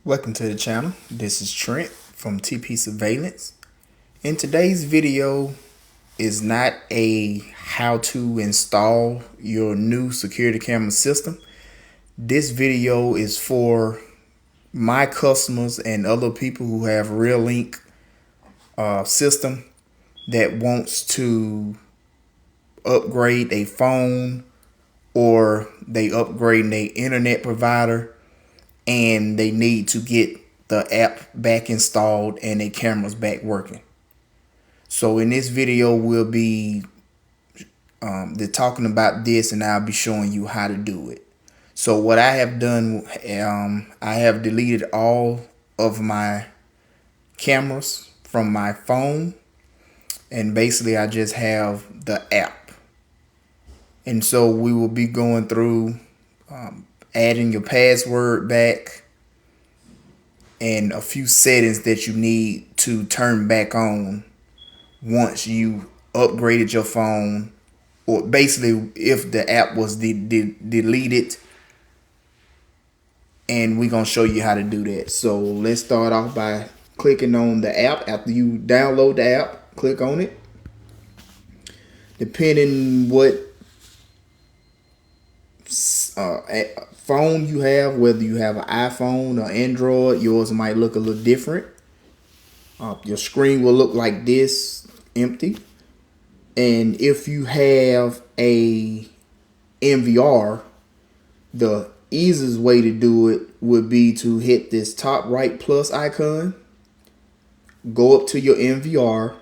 Welcome to the channel. This is Trent from TP Surveillance. In today's video is not a how to install your new security camera system. This video is for my customers and other people who have Reolink system that wants to upgrade a phone, or they upgrade their internet provider and they need to get the app back installed and their cameras back working. So in this video we'll be talking about this, and I'll be showing you how to do it. So what I have done, I have deleted all of my cameras from my phone, and basically I just have the app. And so we will be going through adding your password back and a few settings that you need to turn back on once you upgraded your phone, or basically if the app was deleted. And we're going to show you how to do that. So let's start off by clicking on the app. After you download the app, click on it. Depending what phone you have, whether you have an iPhone or Android, yours might look a little different. Your screen will look like this, empty. And if you have a NVR, the easiest way to do it would be to hit this top right plus icon, go up to your NVR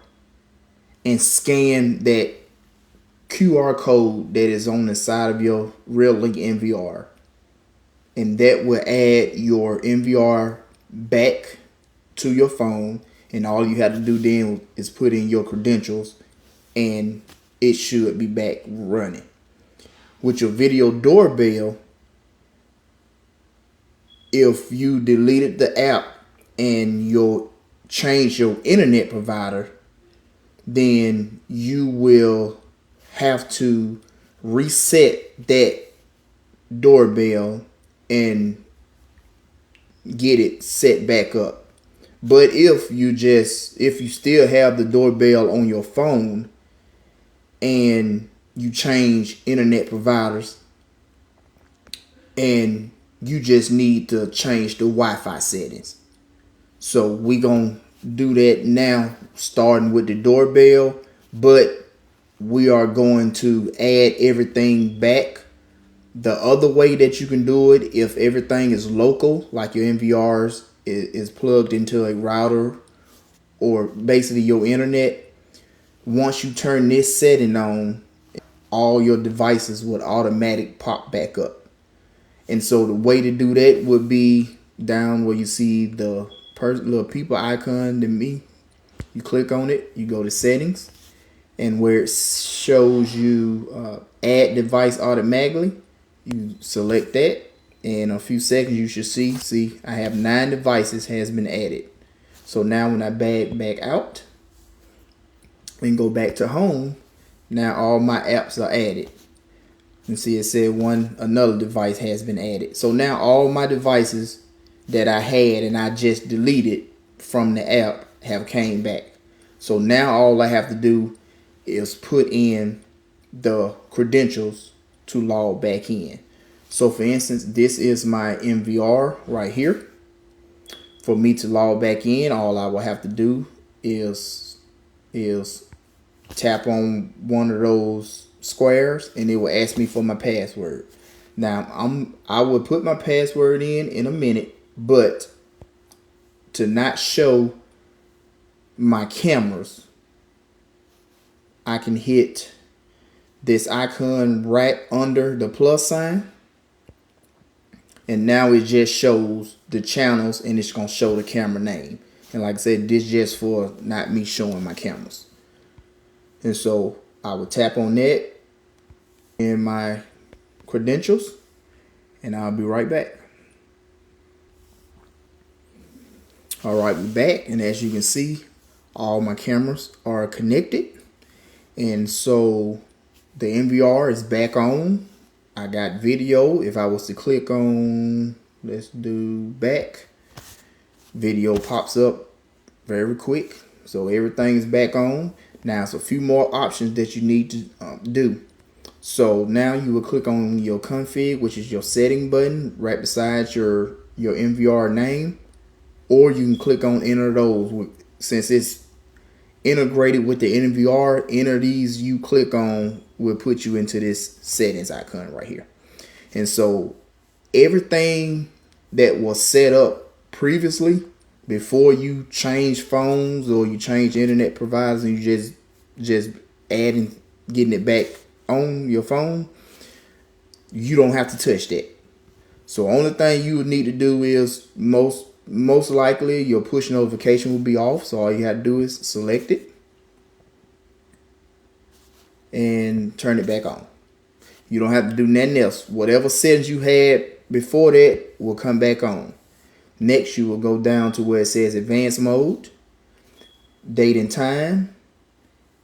and scan that QR code that is on the side of your Reolink NVR, and that will add your NVR back to your phone. And all you have to do then is put in your credentials and it should be back running. With your video doorbell, if you deleted the app and you change your internet provider, then you will have to reset that doorbell and get it set back up. But if you still have the doorbell on your phone and you change internet providers and you just need to change the Wi-Fi settings. So we gonna do that now, starting with the doorbell, but we are going to add everything back the other way that you can do it. If everything is local, like your NVRs is plugged into a router or basically your internet, once you turn this setting on, all your devices would automatically pop back up. And so the way to do that would be down where you see the little people icon to me. You click on it, you go to settings, and where it shows you add device automatically, you select that. In a few seconds you should see I have 9 devices has been added. So now when I back out and go back to home, now all my apps are added. You see it said another device has been added. So now all my devices that I had and I just deleted from the app have came back. So now all I have to do is put in the credentials to log back in. So for instance, this is my NVR right here. For me to log back in, all I will have to do is tap on one of those squares and it will ask me for my password. Now I will put my password in a minute, but to not show my cameras, I can hit this icon right under the plus sign, and now it just shows the channels and it's gonna show the camera name. And like I said, this just for not me showing my cameras. And so I will tap on that in my credentials and I'll be right back. All right, we're back, and as you can see, all my cameras are connected. And so the NVR is back on. I got video. If I was to click on, let's do back, Video pops up very quick. So everything's back on. Now it's a few more options that you need to do. So now you will click on your config, which is your setting button right beside your NVR name, or you can click on enter those. Since it's integrated with the NVR, enter these you click on will put you into this settings icon right here. And so everything that was set up previously before you change phones or you change internet providers and you just adding, getting it back on your phone, you don't have to touch that. So only thing you would need to do is most likely your push notification will be off. So all you have to do is select it and turn it back on. You don't have to do nothing else. Whatever settings you had before that will come back on. Next, you will go down to where it says advanced mode, date and time.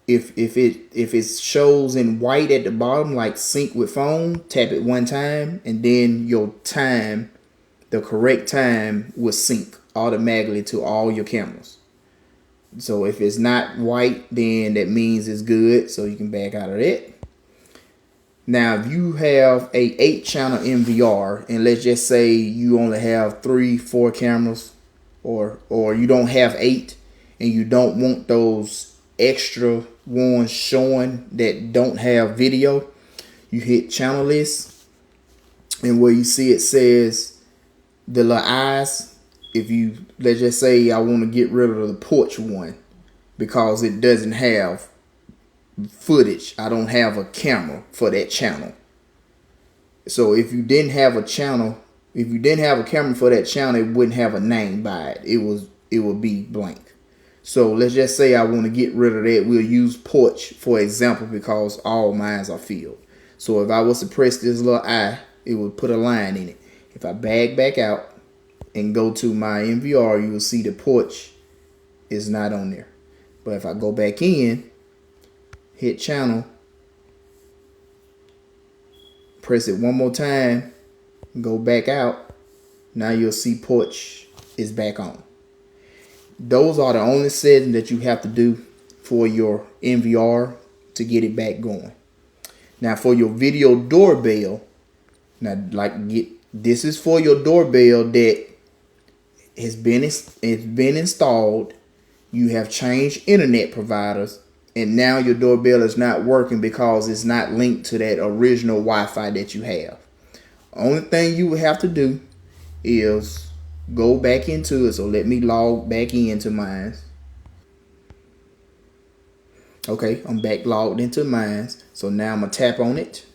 If it shows in white at the bottom, like sync with phone, tap it one time, and then your time, the correct time, will sync automatically to all your cameras. So if it's not white, then that means it's good. So you can back out of that. Now, if you have a 8-channel NVR, and let's just say you only have 3-4 cameras, or you don't have 8, and you don't want those extra ones showing that don't have video, you hit channel list, and where you see it says the little eyes, if you, let's just say I want to get rid of the porch one because it doesn't have footage, I don't have a camera for that channel. So if you didn't have a channel, if you didn't have a camera for that channel, it wouldn't have a name by it. It would be blank. So let's just say I want to get rid of that. We'll use porch for example because all mines are filled. So if I was to press this little eye, it would put a line in it. If I back out and go to my NVR, you will see the porch is not on there. But if I go back in, hit channel, press it one more time, go back out, now you'll see porch is back on. Those are the only settings that you have to do for your NVR to get it back going. Now for your video doorbell, this is for your doorbell that has been installed. You have changed internet providers, and now your doorbell is not working because it's not linked to that original Wi-Fi that you have. Only thing you would have to do is go back into it. So let me log back into mine. Okay, I'm back logged into mine. So now I'm gonna tap on it.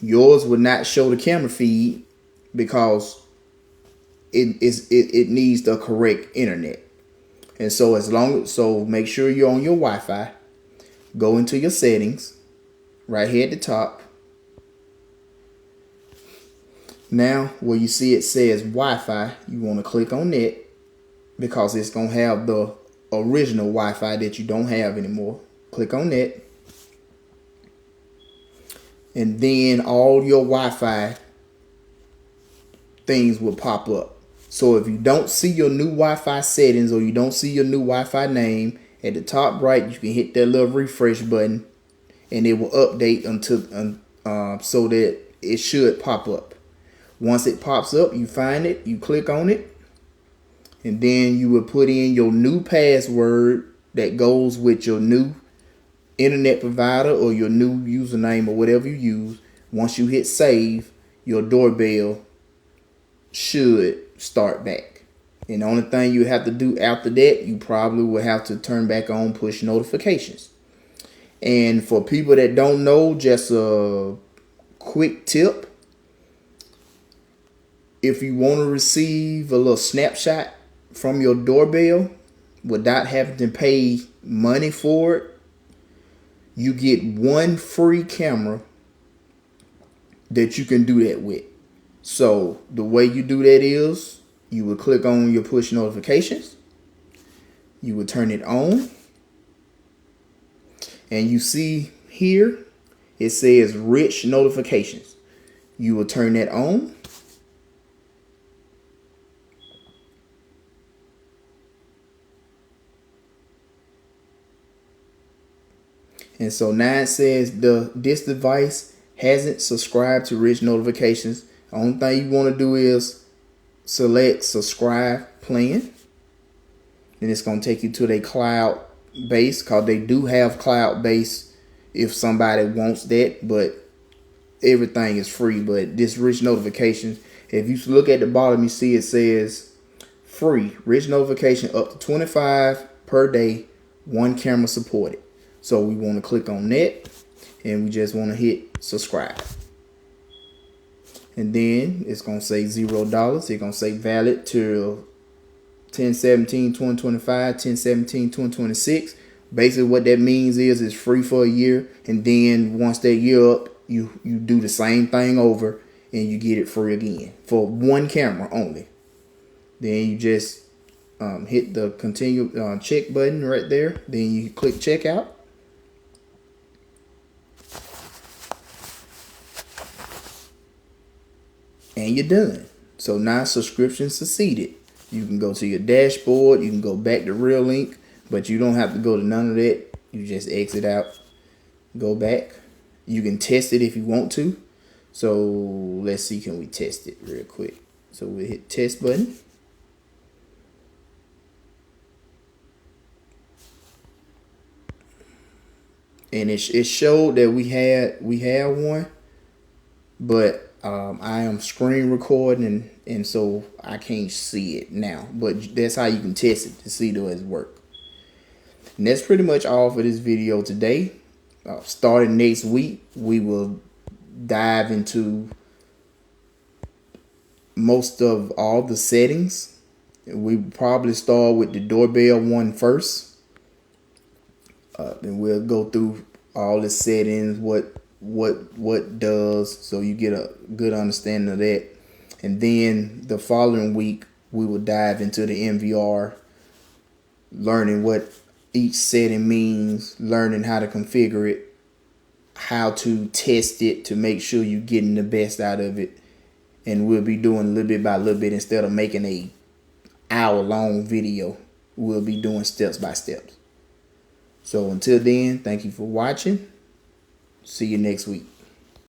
Yours would not show the camera feed because it needs the correct internet. And so so make sure you're on your Wi-Fi. Go into your settings right here at the top. Now where you see it says Wi-Fi, you want to click on that because it's going to have the original Wi-Fi that you don't have anymore. Click on that. And then all your Wi-Fi things will pop up. So if you don't see your new Wi-Fi settings or you don't see your new Wi-Fi name, at the top right, you can hit that little refresh button and it will update until so that it should pop up. Once it pops up, you find it, you click on it, and then you will put in your new password that goes with your new internet provider or your new username or whatever you use. Once you hit save, your doorbell should start back. And the only thing you have to do after that, you probably will have to turn back on push notifications. And for people that don't know, just a quick tip. If you want to receive a little snapshot from your doorbell without having to pay money for it, you get one free camera that you can do that with. So the way you do that is you would click on your push notifications. You would turn it on. And you see here, it says rich notifications. You will turn that on. And so now it says this device hasn't subscribed to rich notifications. The only thing you want to do is select subscribe plan. And it's going to take you to their cloud base, because they do have cloud base if somebody wants that, but everything is free. But this rich notifications, if you look at the bottom, you see it says free rich notification up to 25 per day, 1 camera supported. So we want to click on that, and we just want to hit subscribe. And then it's going to say $0. It's going to say valid till 10/17/2025, 10/17/2026. Basically what that means is it's free for a year, and then once that year up, you do the same thing over and you get it free again for 1 camera only. Then you just hit the continue check button right there. Then you click checkout. And you're done. So now subscription succeeded. You can go to your dashboard. You can go back to Reolink, but you don't have to go to none of that. You just exit out, go back. You can test it if you want to. So let's see, can we test it real quick? So we hit test button. And it showed that we had one, but I am screen recording, and so I can't see it now. But that's how you can test it to see does it work. And that's pretty much all for this video today. Starting next week, we will dive into most of all the settings. We probably start with the doorbell one first. And we'll go through all the settings, what does, so you get a good understanding of that. And then the following week, we will dive into the MVR, learning what each setting means, learning how to configure it, how to test it to make sure you're getting the best out of it. And we'll be doing a little bit by little bit instead of making a hour-long video. We'll be doing steps by steps. So until then, thank you for watching. See you next week.